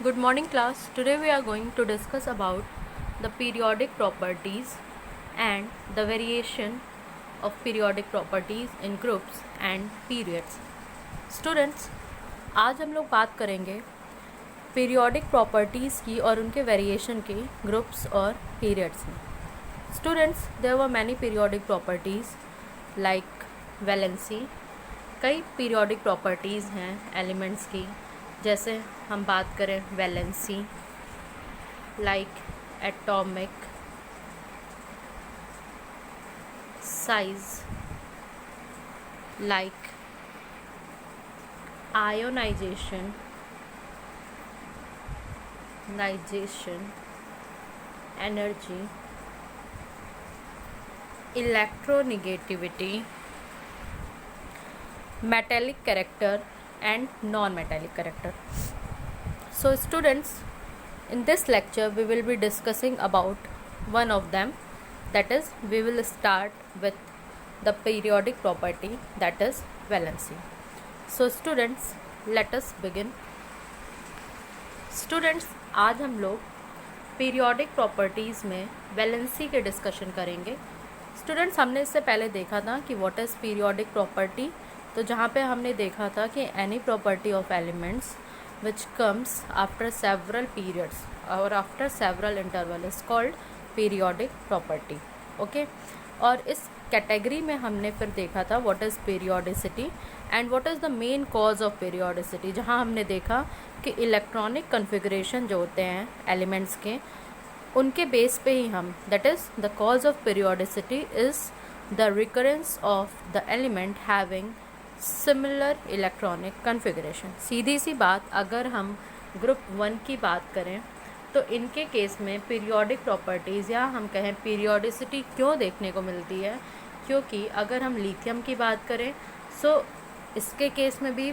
Good morning class. Today we are going to discuss about the periodic properties and the variation of periodic properties in groups and periods. Students, आज हम लोग बात करेंगे periodic properties की और उनके variation के groups और periods में. Students, there were many periodic properties like valency. कई periodic properties हैं elements की, जैसे हम बात करें valency, like atomic size, like ionisation, energy, electronegativity, metallic character and non-metallic character. So students, in this lecture we will be discussing about one of them, that is we will start with the periodic property, that is valency. So students, let us begin. Students, आज हम लोग periodic properties में valency के discussion करेंगे. Students, हमने इससे पहले देखा था कि what is periodic property. तो जहाँ पे हमने देखा था कि any property of elements which comes after several periods और after several interval is called periodic property. Okay, और इस कैटेगरी में हमने फिर देखा था what is periodicity and what is the main cause of periodicity, जहाँ हमने देखा कि इलेक्ट्रॉनिक कन्फिगरेशन जो होते हैं एलिमेंट्स के, उनके बेस पे ही हम, that is the cause of periodicity is the recurrence of the element having similar electronic configuration. सीधी सी बात, अगर हम ग्रुप 1 की बात करें तो इनके केस में पीरियोडिक प्रॉपर्टीज़ या हम कहें पीरियोडिसिटी क्यों देखने को मिलती है, क्योंकि अगर हम लिथियम की बात करें सो इसके केस में भी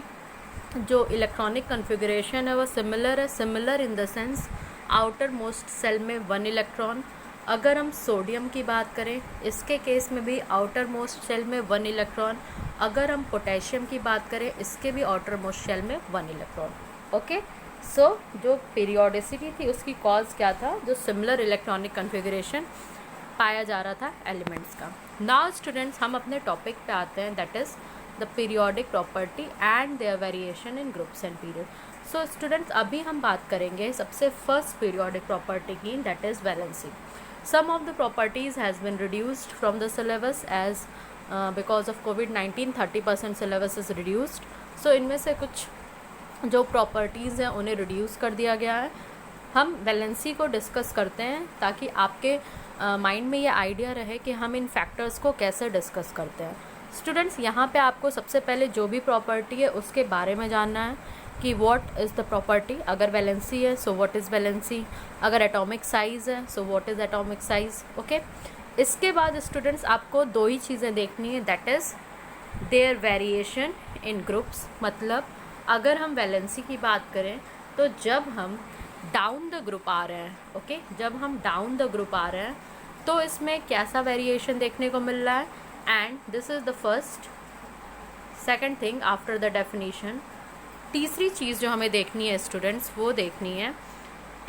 जो इलेक्ट्रॉनिक कन्फिगरेशन है वो similar in the sense outermost shell में 1 इलेक्ट्रॉन. अगर हम सोडियम की बात करें इसके केस में भी आउटर मोस्ट सेल में 1 इलेक्ट्रॉन. अगर हम पोटेशियम की बात करें इसके भी आउटर मोस्ट शेल में 1 इलेक्ट्रॉन. ओके, सो जो पीरियोडिसिटी थी उसकी कॉज क्या था, जो सिमिलर इलेक्ट्रॉनिक कन्फिगरेशन पाया जा रहा था एलिमेंट्स का. नाउ स्टूडेंट्स, हम अपने टॉपिक पे आते हैं, that is the periodic property and their variation in groups and period. So students, अभी हम बात करेंगे सबसे फर्स्ट पीरियोडिक प्रॉपर्टी की, that is valency. Some of the properties has been reduced from the syllabus as because of COVID-19 30% syllabus is reduced. So इनमें से कुछ जो प्रॉपर्टीज़ हैं उन्हें रिड्यूस कर दिया गया है. हम वैलेंसी को डिस्कस करते हैं ताकि आपके माइंड में ये आइडिया रहे कि हम इन फैक्टर्स को कैसे डिस्कस करते हैं. स्टूडेंट्स, यहाँ पे आपको सबसे पहले जो भी प्रॉपर्टी है उसके बारे में जानना है कि व्हाट इज़ द प्रॉपर्टी. अगर वैलेंसी है सो व्हाट इज़ वैलेंसी, अगर एटॉमिक साइज़ है so what is atomic size. Okay, इसके बाद स्टूडेंट्स आपको दो ही चीज़ें देखनी है, that is their variation in groups. मतलब अगर हम वैलेंसी की बात करें तो जब हम डाउन द ग्रुप आ रहे हैं, ओके, जब हम डाउन द ग्रुप आ रहे हैं तो इसमें कैसा वेरिएशन देखने को मिल रहा है. And this is the first second thing after the definition. तीसरी चीज़ जो हमें देखनी है स्टूडेंट्स, वो देखनी है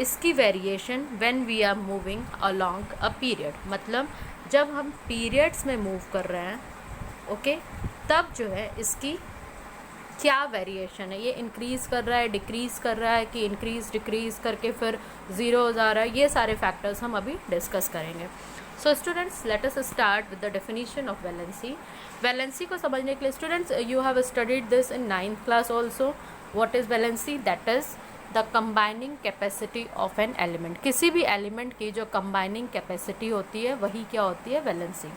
इसकी variation when we are moving along a period. मतलब जब हम पीरियड्स में मूव कर रहे हैं, ओके, तब जो है इसकी क्या वेरिएशन है, ये इंक्रीज़ कर रहा है, डिक्रीज़ कर रहा है कि इंक्रीज़ डिक्रीज़ करके फिर ज़ीरो हो जा रहा है, ये सारे फैक्टर्स हम अभी डिस्कस करेंगे. So students, let us start with the definition of valency. Valency को समझने के लिए students, you have studied this in 9th class also. What is valency? That is the combining capacity of an element. किसी भी element की जो combining capacity होती है वही क्या होती है, वैलेंसी.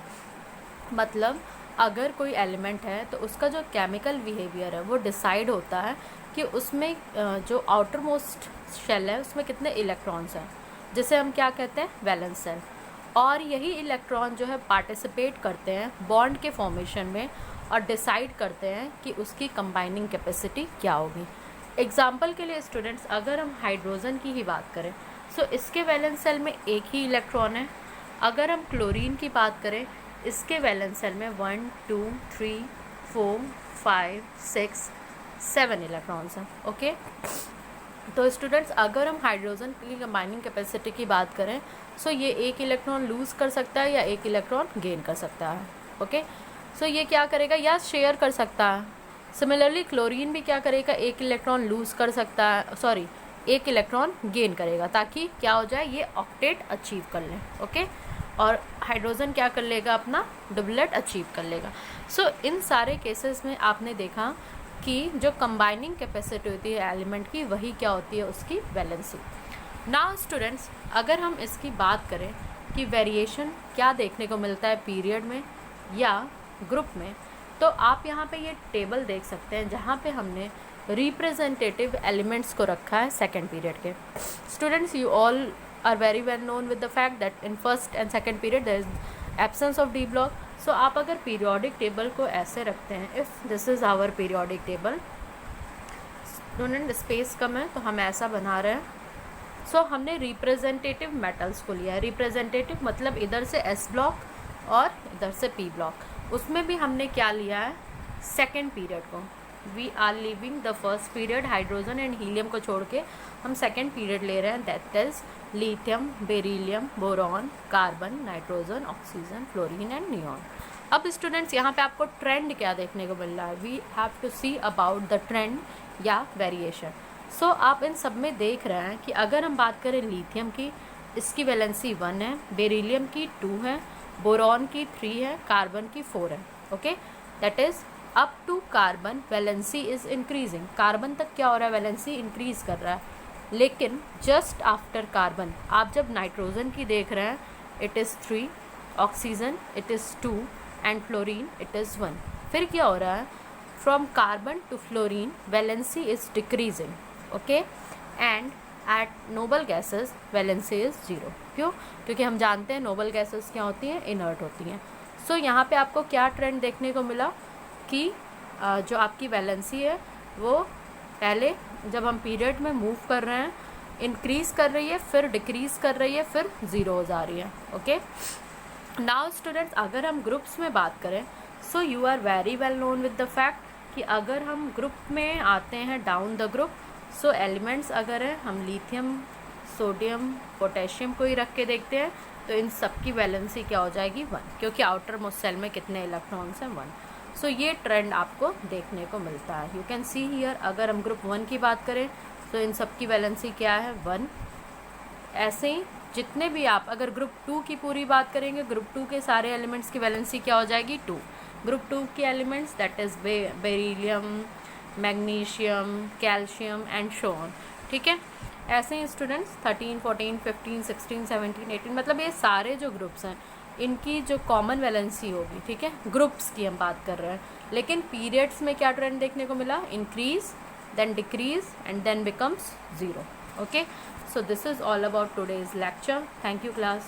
मतलब अगर कोई एलिमेंट है तो उसका जो केमिकल बिहेवियर है वो डिसाइड होता है कि उसमें जो आउटर मोस्ट शेल है उसमें कितने इलेक्ट्रॉन्स हैं, जिसे हम क्या कहते हैं, वैलेंस सेल. और यही इलेक्ट्रॉन जो है पार्टिसिपेट करते हैं बॉन्ड के फॉर्मेशन में और डिसाइड करते हैं कि उसकी कंबाइनिंग कैपेसिटी क्या होगी. एग्जाम्पल के लिए स्टूडेंट्स, अगर हम हाइड्रोजन की ही बात करें सो इसके वैलेंस सेल में एक ही इलेक्ट्रॉन है. अगर हम क्लोरीन की बात करें इसके वैलेंस सेल में 1 2 3 4 5 6 7 इलेक्ट्रॉन्स हैं. ओके, तो स्टूडेंट्स अगर हम हाइड्रोजन की कंबाइनिंग कैपेसिटी की बात करें, सो ये एक इलेक्ट्रॉन लूज़ कर सकता है या एक इलेक्ट्रॉन गेन कर सकता है। ओके, सो ये क्या करेगा, या शेयर कर सकता है। सिमिलरली क्लोरीन भी क्या करेगा, एक इलेक्ट्रॉन लूज़ कर सकता है, सॉरी एक इलेक्ट्रॉन गेन करेगा, ताकि क्या हो जाए, ये ऑक्टेट अचीव कर लें। ओके, और हाइड्रोजन क्या कर लेगा, अपना डुबलेट अचीव कर लेगा। सो इन सारे केसेस में आपने देखा कि जो कंबाइनिंग कैपेसिटी होती है एलिमेंट की, वही क्या होती है, उसकी वैलेंसी। नाउ स्टूडेंट्स, अगर हम इसकी बात करें कि वेरिएशन क्या देखने को मिलता है पीरियड में या ग्रुप में, तो आप यहाँ पे ये टेबल देख सकते हैं जहाँ पे हमने रिप्रेजेंटेटिव एलिमेंट्स को रखा है सेकेंड पीरियड के। Students, you all are very well known with the fact that in first and second period there is absence of D block. So आप अगर पीरियोडिक टेबल को ऐसे रखते हैं, if this is our periodic table, student space कम है तो हम ऐसा बना रहे हैं। सो हमने रिप्रेजेंटेटिव मेटल्स को लिया है। रिप्रेजेंटेटिव मतलब इधर से एस ब्लॉक और इधर से पी ब्लॉक। उसमें भी हमने क्या लिया है, सेकेंड पीरियड को। We are living the first period, hydrogen and helium को छोड़ के हम सेकेंड पीरियड ले रहे हैं, that is lithium, beryllium, boron, carbon, nitrogen, oxygen, fluorine and neon. अब स्टूडेंट्स, यहाँ पे आपको ट्रेंड क्या देखने को मिल रहा है, we have to see about the trend या वेरिएशन। सो आप इन सब में देख रहे हैं कि अगर हम बात करें लिथियम की, इसकी वैलेंसी 1 है, बेरिलियम की 2 है, बोरॉन की 3 है, कार्बन की 4 है। Okay, that is up to carbon valency is increasing. Carbon तक क्या हो रहा है, वैलेंसी इंक्रीज कर रहा है। लेकिन जस्ट आफ्टर कार्बन आप जब नाइट्रोजन की देख रहे हैं, it is 3, oxygen it is 2 and fluorine it is 1। फिर क्या हो रहा है, from carbon to fluorine valency is decreasing. Okay, and at noble gases valency is 0। क्यों? क्योंकि हम जानते हैं नोबल गैसेस क्या होती हैं, इनर्ट होती हैं। सो यहाँ पे आपको क्या ट्रेंड देखने को मिला कि जो आपकी वैलेंसी है वो पहले जब हम पीरियड में मूव कर रहे हैं इंक्रीज़ कर रही है, फिर डिक्रीज़ कर रही है, फिर 0 हो जा रही है। ओके, नाउ स्टूडेंट्स, अगर हम ग्रुप्स में बात करें, so you are very well known with the fact कि अगर हम ग्रुप में आते हैं down the group, so elements अगर है, हम लिथियम, सोडियम, पोटेशियम को ही रख के देखते हैं, तो इन सब की वैलेंसी क्या हो जाएगी, 1, क्योंकि आउटर मोस्ट सेल में कितने इलेक्ट्रॉन्स हैं, 1। सो ये ट्रेंड आपको देखने को मिलता है। यू कैन सी हियर, अगर हम ग्रुप 1 की बात करें तो इन सब की वैलेंसी क्या है, 1। ऐसे ही जितने भी आप अगर ग्रुप 2 की पूरी बात करेंगे, ग्रुप 2 के सारे एलिमेंट्स की वैलेंसी क्या हो जाएगी, 2। ग्रुप 2 के elements that is beryllium, magnesium, calcium and so on. ठीक है, ऐसे ही स्टूडेंट्स 13, 14, 15, 16, 17, 18, मतलब ये सारे जो ग्रुप्स हैं इनकी जो कॉमन वैलेंसी होगी, ठीक है, ग्रुप्स की हम बात कर रहे हैं। लेकिन पीरियड्स में क्या ट्रेंड देखने को मिला, increase, then decrease and then becomes 0। Okay, so this is all about today's lecture. Thank you class.